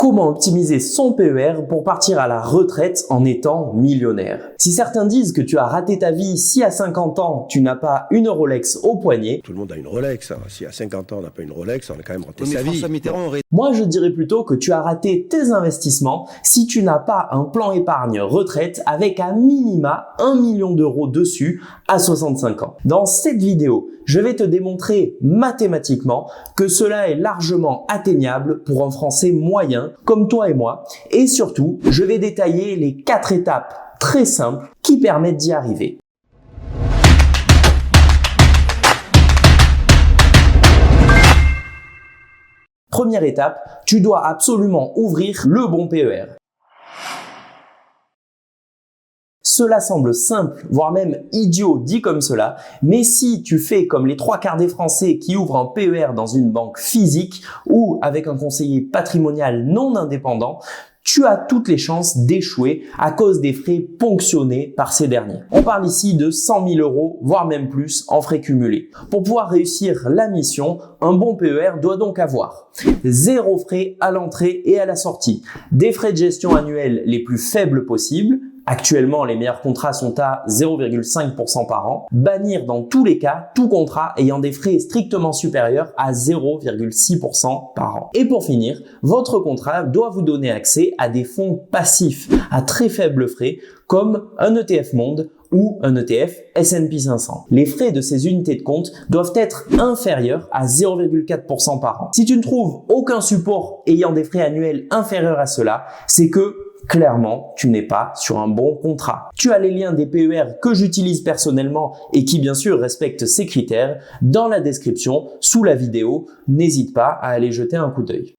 Comment optimiser son PER pour partir à la retraite en étant millionnaire? Si certains disent que tu as raté ta vie si à 50 ans tu n'as pas une Rolex au poignet, tout le monde a une Rolex, hein. Si à 50 ans on n'a pas une Rolex, on a quand même raté sa vie. Moi je dirais plutôt que tu as raté tes investissements si tu n'as pas un plan épargne retraite avec à minima 1 million d'euros dessus à 65 ans. Dans cette vidéo, je vais te démontrer mathématiquement que cela est largement atteignable pour un Français moyen comme toi et moi, et surtout, je vais détailler les 4 étapes très simples qui permettent d'y arriver. Première étape, tu dois absolument ouvrir le bon PER. Cela semble simple, voire même idiot dit comme cela, mais si tu fais comme les 3/4 des Français qui ouvrent un PER dans une banque physique ou avec un conseiller patrimonial non indépendant, tu as toutes les chances d'échouer à cause des frais ponctionnés par ces derniers. On parle ici de 100 000 euros, voire même plus en frais cumulés. Pour pouvoir réussir la mission, un bon PER doit donc avoir 0 frais à l'entrée et à la sortie, des frais de gestion annuels les plus faibles possibles. Actuellement, les meilleurs contrats sont à 0,5% par an. Bannir dans tous les cas tout contrat ayant des frais strictement supérieurs à 0,6% par an. Et pour finir, votre contrat doit vous donner accès à des fonds passifs à très faibles frais comme un ETF Monde ou un ETF S&P 500. Les frais de ces unités de compte doivent être inférieurs à 0,4% par an. Si tu ne trouves aucun support ayant des frais annuels inférieurs à cela, c'est que clairement, tu n'es pas sur un bon contrat. Tu as les liens des PER que j'utilise personnellement et qui bien sûr respectent ces critères dans la description sous la vidéo. N'hésite pas à aller jeter un coup d'œil.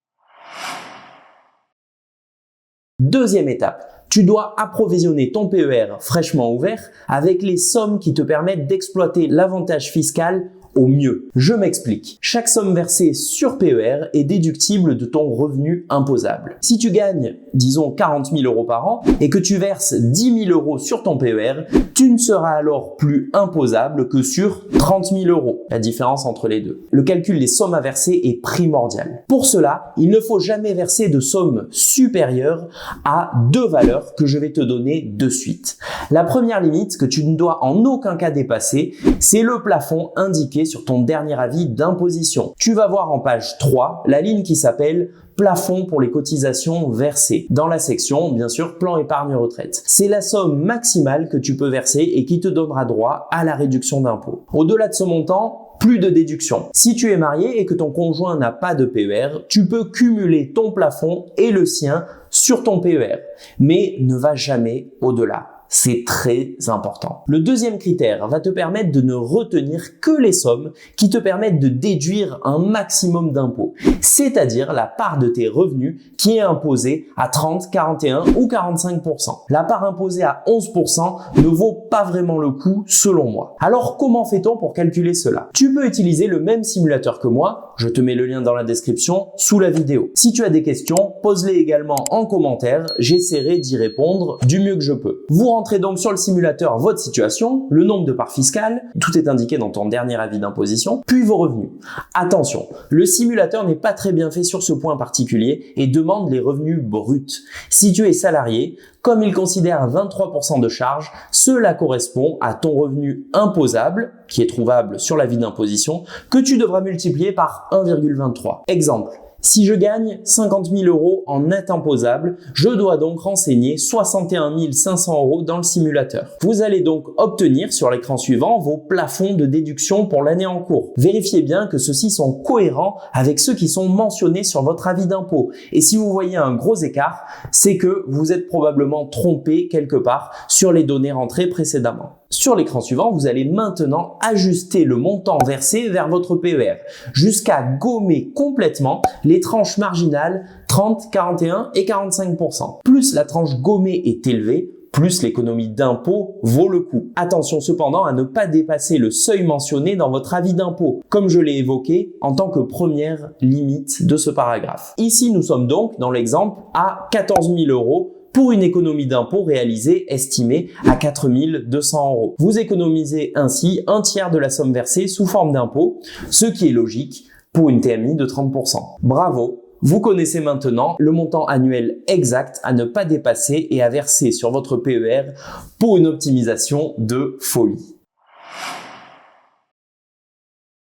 Deuxième étape. Tu dois approvisionner ton PER fraîchement ouvert avec les sommes qui te permettent d'exploiter l'avantage fiscal au mieux. Je m'explique. Chaque somme versée sur PER est déductible de ton revenu imposable. Si tu gagnes, disons 40 000 euros par an et que tu verses 10 000 euros sur ton PER, tu ne seras alors plus imposable que sur 30 000 euros. La différence entre les deux. Le calcul des sommes à verser est primordial. Pour cela, il ne faut jamais verser de sommes supérieures à 2 valeurs que je vais te donner de suite. La première limite que tu ne dois en aucun cas dépasser, c'est le plafond indiqué sur ton dernier avis d'imposition. Tu vas voir en page 3 la ligne qui s'appelle plafond pour les cotisations versées dans la section, bien sûr, plan épargne retraite. C'est la somme maximale que tu peux verser et qui te donnera droit à la réduction d'impôt. Au-delà de ce montant, plus de déduction. Si tu es marié et que ton conjoint n'a pas de PER, tu peux cumuler ton plafond et le sien sur ton PER, mais ne va jamais au-delà. C'est très important. Le deuxième critère va te permettre de ne retenir que les sommes qui te permettent de déduire un maximum d'impôts, c'est-à-dire la part de tes revenus qui est imposée à 30, 41 ou 45%. La part imposée à 11% ne vaut pas vraiment le coup selon moi. Alors comment fait-on pour calculer cela? Tu peux utiliser le même simulateur que moi, je te mets le lien dans la description sous la vidéo. Si tu as des questions, pose-les également en commentaire, j'essaierai d'y répondre du mieux que je peux. Vous rentrez donc sur le simulateur votre situation, le nombre de parts fiscales, tout est indiqué dans ton dernier avis d'imposition, puis vos revenus. Attention, le simulateur n'est pas très bien fait sur ce point particulier et demande les revenus bruts. Si tu es salarié, comme il considère 23% de charges, cela correspond à ton revenu imposable, qui est trouvable sur l'avis d'imposition, que tu devras multiplier par 1,23. Exemple. Si je gagne 50 000 euros en net imposable, je dois donc renseigner 61 500 euros dans le simulateur. Vous allez donc obtenir sur l'écran suivant vos plafonds de déduction pour l'année en cours. Vérifiez bien que ceux-ci sont cohérents avec ceux qui sont mentionnés sur votre avis d'impôt. Et si vous voyez un gros écart, c'est que vous êtes probablement trompé quelque part sur les données rentrées précédemment. Sur l'écran suivant, vous allez maintenant ajuster le montant versé vers votre PER jusqu'à gommer complètement les tranches marginales 30, 41 et 45%. Plus la tranche gommée est élevée, plus l'économie d'impôt vaut le coup. Attention cependant à ne pas dépasser le seuil mentionné dans votre avis d'impôt, comme je l'ai évoqué en tant que première limite de ce paragraphe. Ici, nous sommes donc dans l'exemple à 14 000 euros pour une économie d'impôt réalisée estimée à 4 200 euros. Vous économisez ainsi un tiers de la somme versée sous forme d'impôt, ce qui est logique pour une TMI de 30%. Bravo, Vous connaissez maintenant le montant annuel exact à ne pas dépasser et à verser sur votre PER pour une optimisation de folie.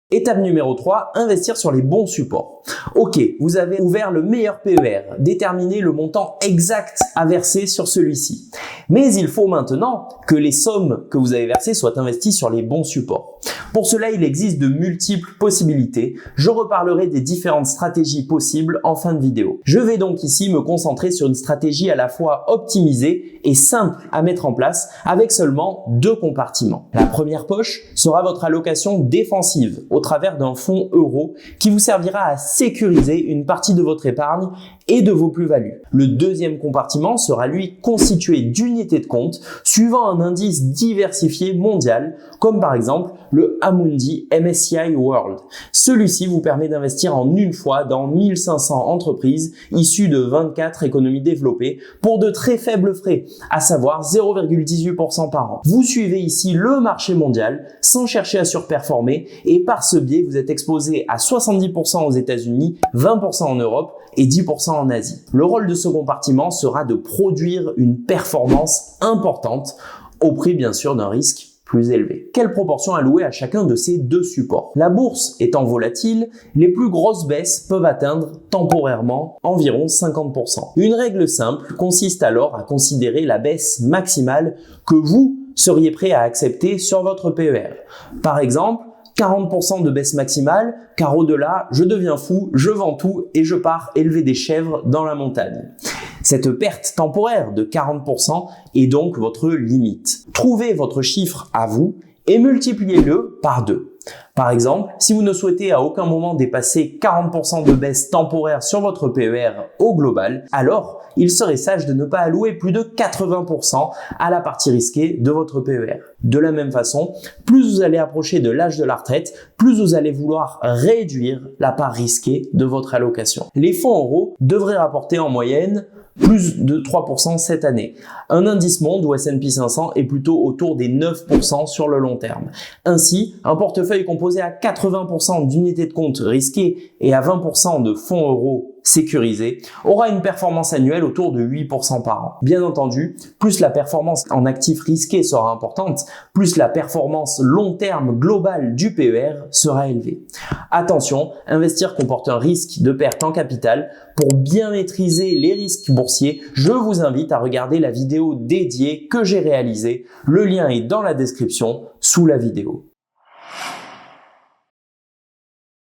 Étape numéro 3, investir sur les bons supports. Ok, vous avez ouvert le meilleur PER, déterminez le montant exact à verser sur celui-ci. Mais il faut maintenant que les sommes que vous avez versées soient investies sur les bons supports. Pour cela, il existe de multiples possibilités. Je reparlerai des différentes stratégies possibles en fin de vidéo. Je vais donc ici me concentrer sur une stratégie à la fois optimisée et simple à mettre en place avec seulement 2 compartiments. La première poche sera votre allocation défensive au travers d'un fonds euro qui vous servira à sécuriser une partie de votre épargne et de vos plus-values. Le deuxième compartiment sera lui constitué d'unités de compte suivant un indice diversifié mondial comme par exemple le Amundi MSCI World. Celui-ci vous permet d'investir en une fois dans 1500 entreprises issues de 24 économies développées pour de très faibles frais, à savoir 0,18% par an. Vous suivez ici le marché mondial sans chercher à surperformer et par ce biais, vous êtes exposé à 70% aux États-Unis, 20% en Europe et 10% en Asie. Le rôle de ce compartiment sera de produire une performance importante au prix bien sûr d'un risque plus élevé. Quelle proportion allouer à chacun de ces 2 supports? La bourse étant volatile, les plus grosses baisses peuvent atteindre temporairement environ 50%. Une règle simple consiste alors à considérer la baisse maximale que vous seriez prêt à accepter sur votre PER. Par exemple, 40% de baisse maximale, car au-delà, je deviens fou, je vends tout et je pars élever des chèvres dans la montagne. Cette perte temporaire de 40% est donc votre limite. Trouvez votre chiffre à vous et multipliez-le par 2. Par exemple, si vous ne souhaitez à aucun moment dépasser 40% de baisse temporaire sur votre PER au global, alors il serait sage de ne pas allouer plus de 80% à la partie risquée de votre PER. De la même façon, plus vous allez approcher de l'âge de la retraite, plus vous allez vouloir réduire la part risquée de votre allocation. Les fonds euros devraient rapporter en moyenne plus de 3% cette année. Un indice monde ou S&P 500 est plutôt autour des 9% sur le long terme. Ainsi, un portefeuille composé à 80% d'unités de compte risquées et à 20% de fonds euros sécurisés aura une performance annuelle autour de 8% par an. Bien entendu, plus la performance en actifs risqués sera importante, plus la performance long terme globale du PER sera élevée. Attention, investir comporte un risque de perte en capital. Pour bien maîtriser les risques boursiers, je vous invite à regarder la vidéo dédiée que j'ai réalisée. Le lien est dans la description sous la vidéo.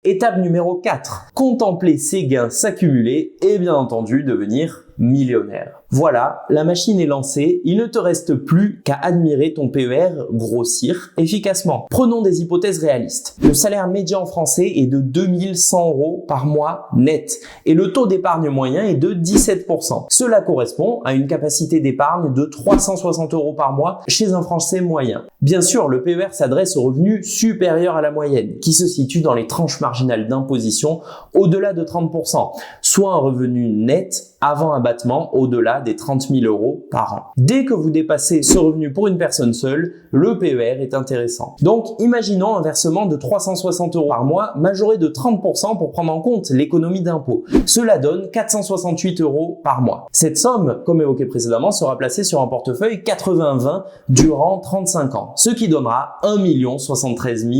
Étape numéro 4. Contempler ses gains s'accumuler et bien entendu devenir millionnaire. Voilà, la machine est lancée, il ne te reste plus qu'à admirer ton PER grossir efficacement. Prenons des hypothèses réalistes. Le salaire médian français est de 2100 € par mois net et le taux d'épargne moyen est de 17%. Cela correspond à une capacité d'épargne de 360 € par mois chez un Français moyen. Bien sûr, le PER s'adresse aux revenus supérieurs à la moyenne, qui se situent dans les tranches marginales d'imposition au-delà de 30%, soit un revenu net avant abattement au-delà des 30 000 € par an. Dès que vous dépassez ce revenu pour une personne seule, le PER est intéressant. Donc, imaginons un versement de 360 € par mois majoré de 30% pour prendre en compte l'économie d'impôt. Cela donne 468 € par mois. Cette somme, comme évoqué précédemment, sera placée sur un portefeuille 80-20 durant 35 ans, ce qui donnera 1 073 000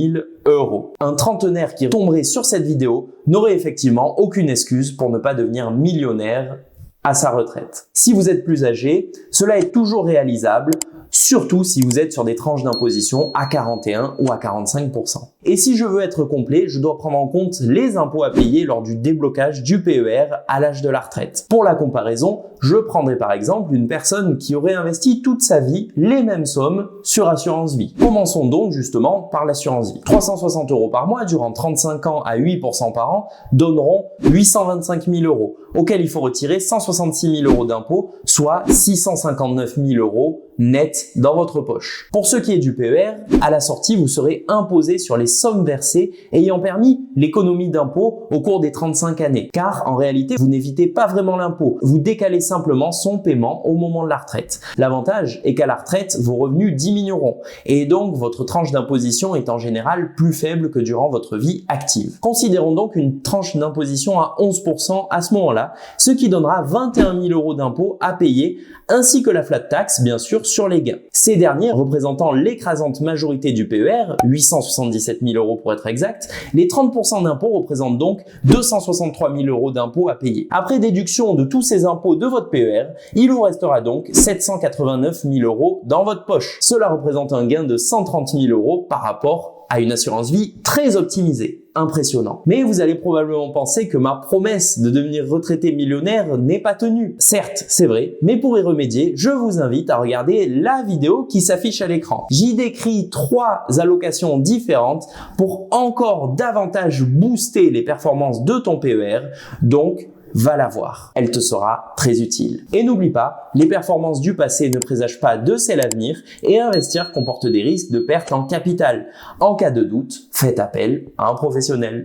€. Un trentenaire qui tomberait sur cette vidéo n'aurait effectivement aucune excuse pour ne pas devenir millionnaire à sa retraite. Si vous êtes plus âgé, cela est toujours réalisable, surtout si vous êtes sur des tranches d'imposition à 41 ou à 45%. Et si je veux être complet, je dois prendre en compte les impôts à payer lors du déblocage du PER à l'âge de la retraite. Pour la comparaison, je prendrai par exemple une personne qui aurait investi toute sa vie les mêmes sommes sur assurance vie. Commençons donc justement par l'assurance vie. 360 € par mois durant 35 ans à 8% par an donneront 825 000 €, auxquels il faut retirer 166 000 € d'impôts, soit 659 000 € net dans votre poche. Pour ce qui est du PER, à la sortie, vous serez imposé sur les sommes versées ayant permis l'économie d'impôt au cours des 35 années. Car en réalité, vous n'évitez pas vraiment l'impôt. Vous décalez simplement son paiement au moment de la retraite. L'avantage est qu'à la retraite, vos revenus diminueront et donc votre tranche d'imposition est en général plus faible que durant votre vie active. Considérons donc une tranche d'imposition à 11% à ce moment-là, ce qui donnera 21 000 € d'impôt à payer ainsi que la flat tax, bien sûr, sur les gains. Ces derniers représentant l'écrasante majorité du PER, 877 000 € pour être exact, les 30% d'impôt représentent donc 263 000 € d'impôt à payer. Après déduction de tous ces impôts de votre PER, il vous restera donc 789 000 € dans votre poche. Cela représente un gain de 130 000 € par rapport à une assurance vie très optimisée. Impressionnant. Mais vous allez probablement penser que ma promesse de devenir retraité millionnaire n'est pas tenue. Certes, c'est vrai, mais pour y remédier, je vous invite à regarder la vidéo qui s'affiche à l'écran. J'y décris 3 allocations différentes pour encore davantage booster les performances de ton PER, donc va la voir. Elle te sera très utile. Et n'oublie pas, les performances du passé ne présagent pas de celles à venir et investir comporte des risques de perte en capital. En cas de doute, faites appel à un professionnel.